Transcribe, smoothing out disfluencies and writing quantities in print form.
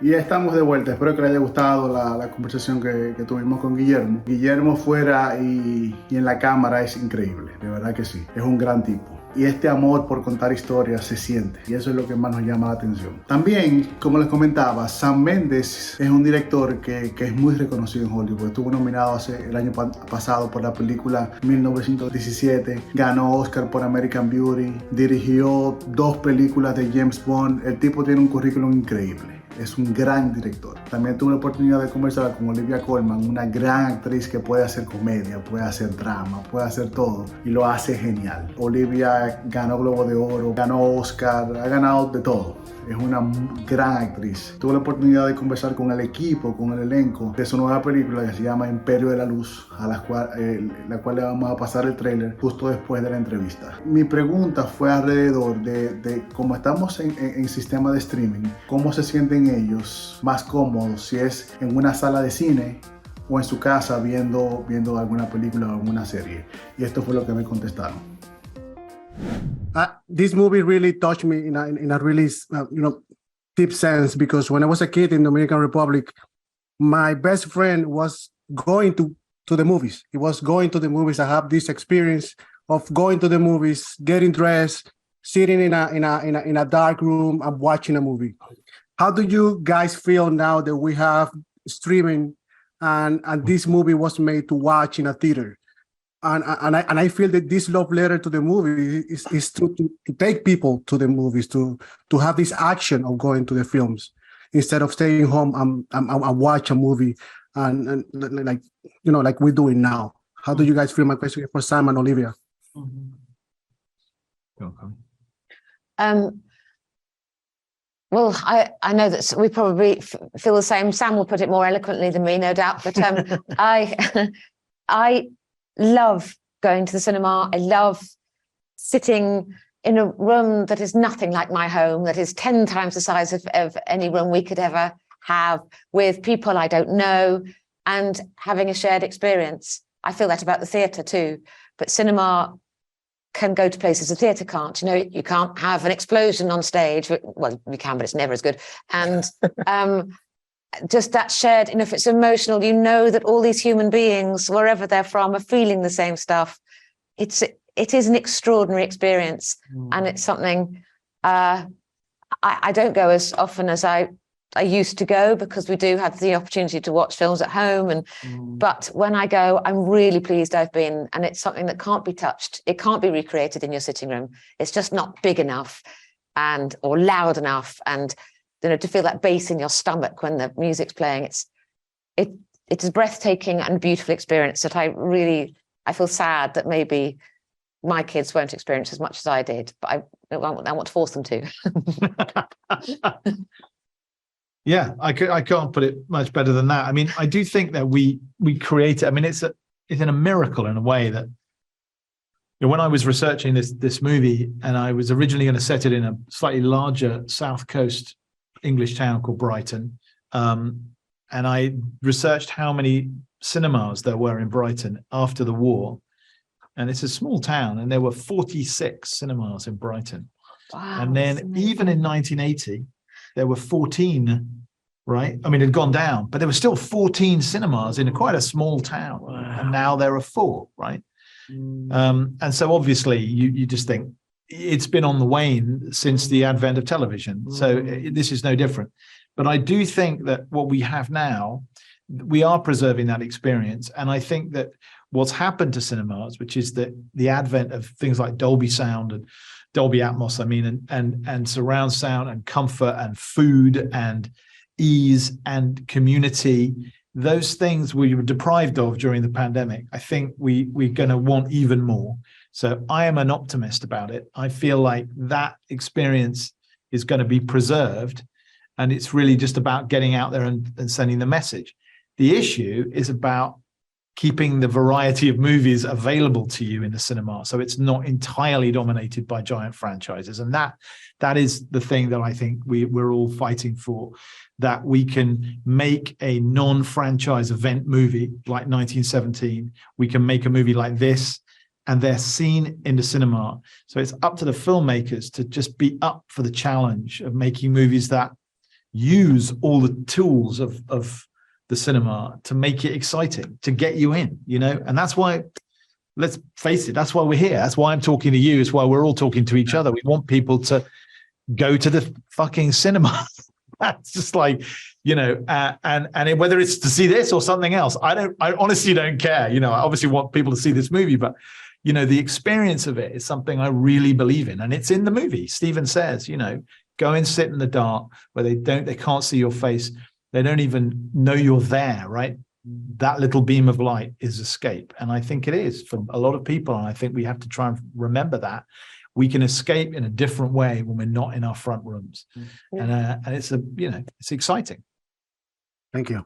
Y ya estamos de vuelta. Espero que les haya gustado la conversación que tuvimos con Guillermo. Guillermo fuera y en la cámara es increíble, de verdad que sí. Es un gran tipo. Y este amor por contar historias se siente. Y eso es lo que más nos llama la atención. También, como les comentaba, Sam Mendes es un director que es muy reconocido en Hollywood. Estuvo nominado el año pasado por la película 1917. Ganó Oscar por American Beauty. Dirigió 2 películas de James Bond. El tipo tiene un currículum increíble. Es un gran director. También tuve la oportunidad de conversar con Olivia Colman, una gran actriz que puede hacer comedia, puede hacer drama, puede hacer todo y lo hace genial. Olivia ganó Globo de Oro, ganó Oscar, ha ganado de todo. Es una gran actriz. Tuve la oportunidad de conversar con el equipo, con el elenco de su nueva película que se llama Imperio de Luz, a la cual le vamos a pasar el tráiler justo después de la entrevista. Mi pregunta fue alrededor de cómo estamos en sistema de streaming, cómo se sienten ellos más cómodos, si es en una sala de cine o en su casa viendo alguna película o alguna serie. Y esto fue lo que me contestaron. This movie really touched me in a really deep sense, because when I was a kid in the Dominican Republic, my best friend was going to the movies. He was going to the movies. I have this experience of going to the movies, getting dressed, sitting in a dark room and watching a movie. How do you guys feel now that we have streaming and this movie was made to watch in a theater? And I feel that this love letter to the movie is to take people to the movies, to have this action of going to the films instead of staying home and watch a movie and like we're doing now. How do you guys feel? My question for Sam and Olivia. Well, I know that we probably feel the same. Sam will put it more eloquently than me, no doubt. But I love going to the cinema. I love sitting in a room that is nothing like my home, that is 10 times the size of any room we could ever have, with people I don't know and having a shared experience. I feel that about the theatre too. But cinema can go to places the theatre can't. You know, you can't have an explosion on stage. Well, you can, but it's never as good. And just that shared, if it's emotional, you know that all these human beings, wherever they're from, are feeling the same stuff. It is an extraordinary experience, and it's something I don't go as often as I used to go, because we do have the opportunity to watch films at home. But when I go, I'm really pleased I've been, and it's something that can't be touched. It can't be recreated in your sitting room. It's just not big enough or loud enough, and to feel that bass in your stomach when the music's playing. It's a breathtaking and beautiful experience that I feel sad that maybe my kids won't experience as much as I did, but I want to force them to. Yeah, I can't put it much better than that. I mean, I do think that we create it. I mean, it's in a miracle in a way that, when I was researching this movie, and I was originally going to set it in a slightly larger South Coast English town called Brighton, and I researched how many cinemas there were in Brighton after the war, and it's a small town, and there were 46 cinemas in Brighton. Wow, and then even in 1980 there were 14, right? I mean, it had gone down, but there were still 14 cinemas in quite a small town. Wow. And now there are 4, right? And so obviously you just think it's been on the wane since the advent of television. So this is no different. But I do think that what we have now, we are preserving that experience. And I think that what's happened to cinemas, which is that the advent of things like Dolby Sound and Dolby Atmos, and surround sound and comfort and food and ease and community, those things we were deprived of during the pandemic, I think we're going to want even more. So I am an optimist about it. I feel like that experience is going to be preserved, and it's really just about getting out there and sending the message. The issue is about keeping the variety of movies available to you in the cinema, so it's not entirely dominated by giant franchises. And that is the thing that I think we're all fighting for, that we can make a non-franchise event movie like 1917. We can make a movie like this, and they're seen in the cinema. So it's up to the filmmakers to just be up for the challenge of making movies that use all the tools of the cinema to make it exciting, to get you in, you know. And that's why, let's face it, that's why we're here. That's why I'm talking to you. It's why we're all talking to each other. We want people to go to the fucking cinema. That's just like, you know, and whether it's to see this or something else, I honestly don't care. You know, I obviously want people to see this movie, but you know, the experience of it is something I really believe in, and it's in the movie. Stephen says, you know, go and sit in the dark where they can't see your face. They don't even know you're there, right? That little beam of light is escape. And I think it is for a lot of people. And I think we have to try and remember that we can escape in a different way when we're not in our front rooms. And it's you know, it's exciting. Thank you.